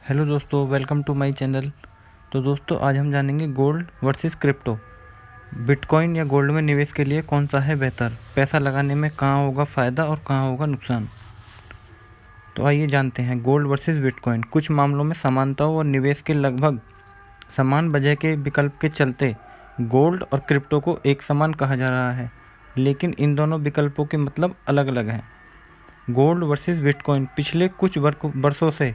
Hello दोस्तों, welcome to my channel. तो दोस्तों, आज हम जानेंगे गोल्ड वर्सेस क्रिप्टो। बिटकॉइन या गोल्ड में निवेश के लिए कौन सा है बेहतर, पैसा लगाने में कहाँ होगा फ़ायदा और कहाँ होगा नुकसान। तो आइए जानते हैं गोल्ड वर्सेस बिटकॉइन। कुछ मामलों में समानताओं और निवेश के लगभग समान वजह के विकल्प के चलते गोल्ड और क्रिप्टो को एक समान कहा जा रहा है, लेकिन इन दोनों विकल्पों के मतलब अलग अलग हैं। Gold versus bitcoin. पिछले कुछ वर्षों से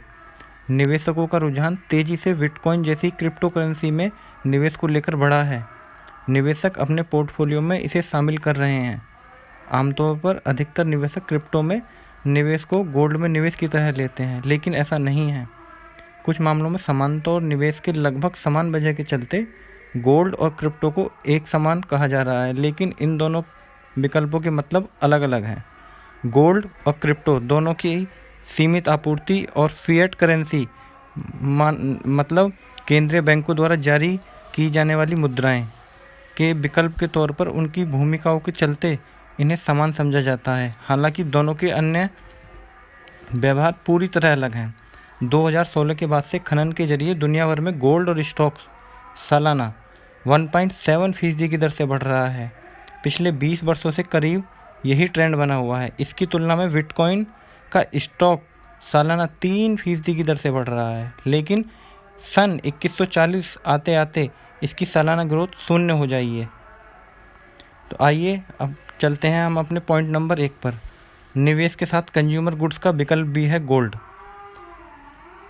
निवेशकों का रुझान तेज़ी से बिटकॉइन जैसी क्रिप्टो करेंसी में निवेश को लेकर बढ़ा है। निवेशक अपने पोर्टफोलियो में इसे शामिल कर रहे हैं। आमतौर पर अधिकतर निवेशक क्रिप्टो में निवेश को गोल्ड में निवेश की तरह लेते हैं, लेकिन ऐसा नहीं है। कुछ मामलों में समानता और निवेश के लगभग समान वजह के चलते गोल्ड और क्रिप्टो को एक समान कहा जा रहा है, लेकिन इन दोनों विकल्पों के मतलब अलग अलग हैं। गोल्ड और क्रिप्टो दोनों की सीमित आपूर्ति और फिएट करेंसी मतलब केंद्रीय बैंकों द्वारा जारी की जाने वाली मुद्राएं के विकल्प के तौर पर उनकी भूमिकाओं के चलते इन्हें समान समझा जाता है। हालांकि दोनों के अन्य व्यवहार पूरी तरह अलग हैं। 2016 के बाद से खनन के जरिए दुनिया भर में गोल्ड और स्टॉक्स सालाना 1.7% की दर से बढ़ रहा है। पिछले 20 वर्षों से करीब यही ट्रेंड बना हुआ है। इसकी तुलना में बिटकॉइन का स्टॉक सालाना 3% की दर से बढ़ रहा है, लेकिन सन 2140 आते आते इसकी सालाना ग्रोथ शून्य हो जाएगी। तो आइए अब चलते हैं हम अपने पॉइंट नंबर 1 पर। निवेश के साथ कंज्यूमर गुड्स का विकल्प भी है गोल्ड।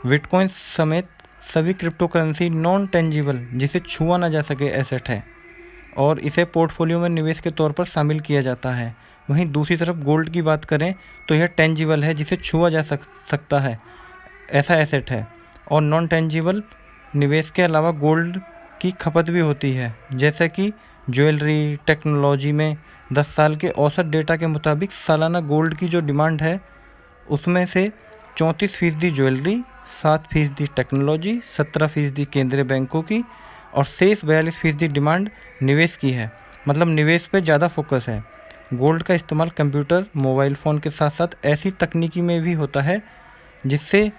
बिटकॉइन समेत सभी क्रिप्टो करेंसी नॉन टेंजिबल, जिसे छुआ ना जा सके एसेट है और इसे पोर्टफोलियो में निवेश के तौर पर शामिल किया जाता है। वहीं दूसरी तरफ गोल्ड की बात करें तो यह टेंजिबल है, जिसे छुआ जा सकता है, ऐसा एसेट है। और नॉन टेंजिबल निवेश के अलावा गोल्ड की खपत भी होती है, जैसे कि ज्वेलरी टेक्नोलॉजी में 10 साल के औसत डेटा के मुताबिक सालाना गोल्ड की जो डिमांड है उसमें से 34% ज्वेलरी, 7% टेक्नोलॉजी, 17% केंद्रीय बैंकों की और शेष 42% डिमांड निवेश की है। मतलब निवेश पे ज़्यादा फोकस है। गोल्ड का इस्तेमाल कंप्यूटर, मोबाइल फ़ोन के साथ साथ ऐसी तकनीकी में भी होता है जिसके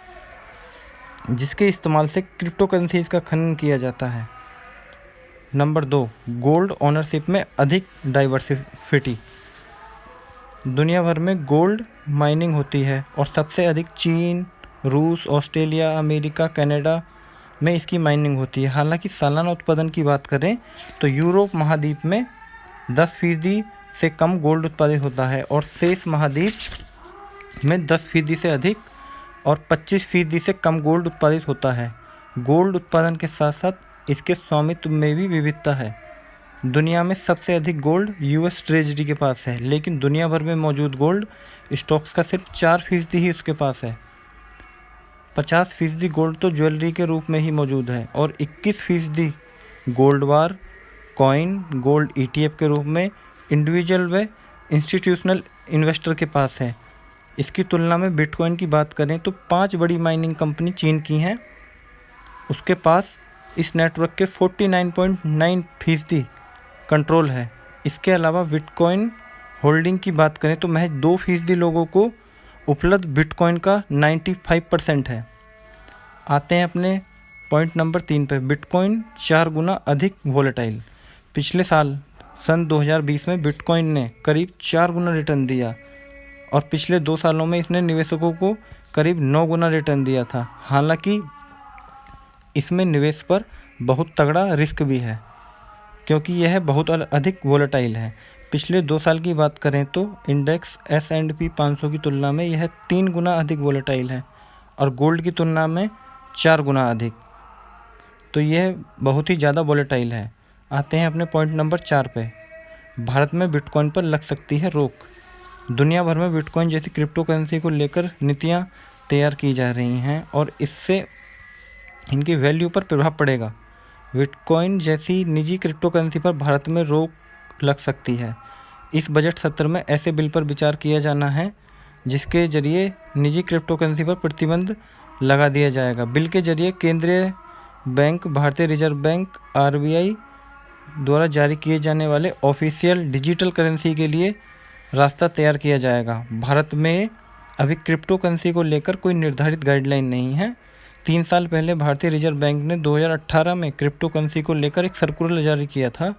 इस्तेमाल से क्रिप्टो करेंसीज का खनन किया जाता है। नंबर 2, गोल्ड ओनरशिप में अधिक डाइवर्सिटी। दुनिया भर में गोल्ड माइनिंग होती है और सबसे अधिक चीन, रूस, ऑस्ट्रेलिया, अमेरिका, कनाडा में इसकी माइनिंग होती है। हालांकि सालाना उत्पादन की बात करें तो यूरोप महाद्वीप में 10% से कम गोल्ड उत्पादित होता है और शेष महाद्वीप में 10% से अधिक और 25% से कम गोल्ड उत्पादित होता है। गोल्ड उत्पादन के साथ साथ इसके स्वामित्व में भी विविधता है। दुनिया में सबसे अधिक गोल्ड यूएस ट्रेजरी के पास है, लेकिन दुनिया भर में मौजूद गोल्ड स्टॉक्स का सिर्फ 4% ही उसके पास है। 50% गोल्ड तो ज्वेलरी के रूप में ही मौजूद है और 21% गोल्ड बार, कॉइन, गोल्ड ETF के रूप में इंडिविजुअल व इंस्टीट्यूशनल इन्वेस्टर के पास है। इसकी तुलना में बिटकॉइन की बात करें तो 5 बड़ी माइनिंग कंपनी चीन की हैं, उसके पास इस नेटवर्क के 49.9% कंट्रोल है। इसके अलावा बिटकॉइन होल्डिंग की बात करें तो महज 2% लोगों को उपलब्ध बिटकॉइन का 95% है। आते हैं अपने पॉइंट नंबर 3 पर। बिटकॉइन 4 गुना अधिक वोलेटाइल। पिछले साल सन 2020 में बिटकॉइन ने करीब 4 गुना रिटर्न दिया और पिछले 2 सालों में इसने निवेशकों को करीब 9 गुना रिटर्न दिया था। हालांकि इसमें निवेश पर बहुत तगड़ा रिस्क भी है, क्योंकि यह बहुत अधिक वोलेटाइल है। पिछले 2 साल की बात करें तो इंडेक्स S&P 500 की तुलना में यह 3 गुना अधिक वोलेटाइल है और गोल्ड की तुलना में 4 गुना अधिक। तो यह बहुत ही ज़्यादा वोलेटाइल है। आते हैं अपने पॉइंट नंबर 4 पे। भारत में बिटकॉइन पर लग सकती है रोक। दुनिया भर में बिटकॉइन जैसी क्रिप्टो करेंसी को लेकर नीतियाँ तैयार की जा रही हैं और इससे इनकी वैल्यू पर प्रभाव पड़ेगा। बिटकॉइन जैसी निजी क्रिप्टो करेंसी पर भारत में रोक लग सकती है। इस बजट सत्र में ऐसे बिल पर विचार किया जाना है जिसके जरिए निजी क्रिप्टो करेंसी पर प्रतिबंध लगा दिया जाएगा। बिल के जरिए केंद्रीय बैंक, भारतीय रिजर्व बैंक RBI द्वारा जारी किए जाने वाले ऑफिशियल डिजिटल करेंसी के लिए रास्ता तैयार किया जाएगा। भारत में अभी क्रिप्टो करेंसी को लेकर कोई निर्धारित गाइडलाइन नहीं है। 3 साल पहले भारतीय रिजर्व बैंक ने 2018 में क्रिप्टो करेंसी को लेकर एक सर्कुलर जारी किया था।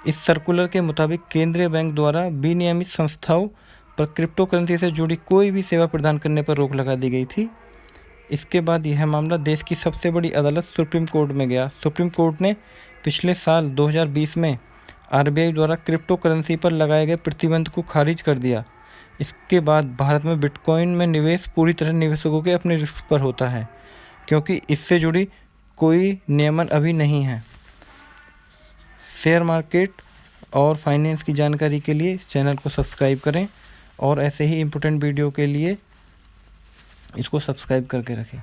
इस सर्कुलर के मुताबिक केंद्रीय बैंक द्वारा विनियमित संस्थाओं पर क्रिप्टो करेंसी से जुड़ी कोई भी सेवा प्रदान करने पर रोक लगा दी गई थी। इसके बाद यह मामला देश की सबसे बड़ी अदालत सुप्रीम कोर्ट में गया। सुप्रीम कोर्ट ने पिछले साल 2020 में आरबीआई द्वारा क्रिप्टो करेंसी पर लगाए गए प्रतिबंध को खारिज कर दिया। इसके बाद भारत में बिटकॉइन में निवेश पूरी तरह निवेशकों के अपने रिस्क पर होता है, क्योंकि इससे जुड़ी कोई नियमन अभी नहीं है। शेयर मार्केट और फाइनेंस की जानकारी के लिए चैनल को सब्सक्राइब करें और ऐसे ही इम्पोर्टेंट वीडियो के लिए इसको सब्सक्राइब करके रखें।